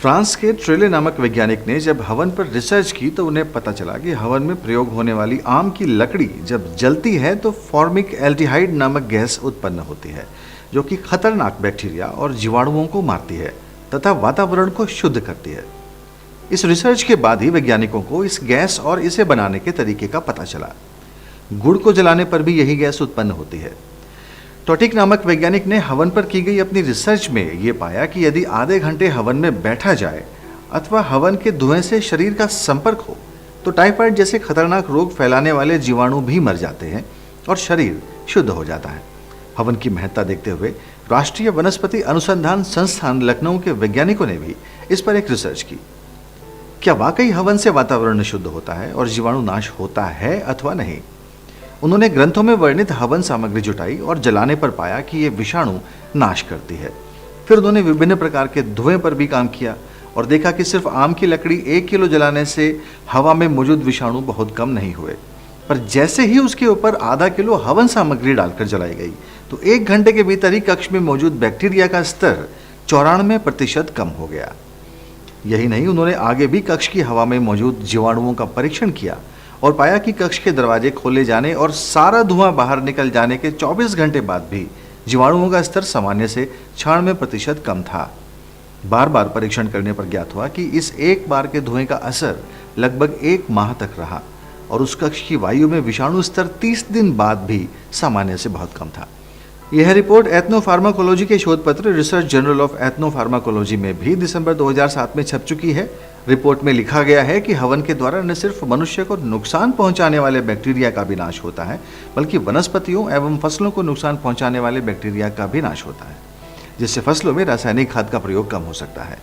France के ट्रेले नामक वैज्ञानिक ने जब हवन पर रिसर्च की तो उन्हें पता चला कि हवन में प्रयोग होने वाली आम की लकड़ी जब जलती है तो फॉर्मिक एल्डिहाइड नामक गैस उत्पन्न होती है, जो कि खतरनाक बैक्टीरिया और जीवाणुओं को मारती है तथा वातावरण को शुद्ध करती है। इस रिसर्च के बाद ही वैज्ञानिकों को इस गैस और इसे बनाने के तरीके का पता चला। गुड़ को जलाने पर भी यही गैस उत्पन्न होती है। टॉटिक नामक वैज्ञानिक ने हवन पर की गई अपनी रिसर्च में ये पाया कि यदि आधे घंटे हवन में बैठा जाए अथवा हवन के धुएं से शरीर का संपर्क हो तो टाइफाइड जैसे खतरनाक रोग फैलाने वाले जीवाणु भी मर जाते हैं और शरीर शुद्ध हो जाता है। हवन की महत्ता देखते हुए राष्ट्रीय वनस्पति अनुसंधान संस्थान लखनऊ के वैज्ञानिकों ने भी इस पर एक रिसर्च की। क्या वाकई हवन से वातावरण शुद्ध होता है और जीवाणु नाश होता है अथवा नहीं? उन्होंने ग्रंथों में वर्णित हवन सामग्री जुटाई और जलाने पर पाया कि ये विषाणु नाश करती है। फिर उन्होंने विभिन्न प्रकार के धुएं पर भी काम किया और देखा कि सिर्फ आम की लकड़ी 1 किलो जलाने से हवा में मौजूद विषाणु बहुत कम नहीं हुए, पर जैसे ही उसके ऊपर आधा किलो हवन सामग्री डालकर जलाई गई तो 1 घंटे के भीतर ही कक्ष में मौजूद बैक्टीरिया का स्तर 94% कम हो गया। यही नहीं, उन्होंने आगे भी कक्ष की हवा में मौजूद जीवाणुओं का परीक्षण किया और पाया कि कक्ष के दरवाजे खोले जाने और सारा धुआं बाहर निकल जाने के 24 घंटे बाद भी जीवाणुओं का स्तर सामान्य से 96% कम था। बार बार परीक्षण करने पर ज्ञात हुआ कि इस एक बार के धुएं का असर लगभग 1 माह तक रहा और उस कक्ष की वायु में विषाणु स्तर 30 दिन बाद भी सामान्य से बहुत कम था। यह रिपोर्ट एथनोफार्माकोलॉजी के शोध पत्र रिसर्च जर्नल ऑफ एथनोफार्माकोलॉजी में भी दिसंबर 2007 में छप चुकी है। रिपोर्ट में लिखा गया है कि हवन के द्वारा न सिर्फ मनुष्य को नुकसान पहुंचाने वाले बैक्टीरिया का भी नाश होता है, बल्कि वनस्पतियों एवं फसलों को नुकसान पहुंचाने वाले बैक्टीरिया का भी नाश होता है, जिससे फसलों में रासायनिक खाद का प्रयोग कम हो सकता है।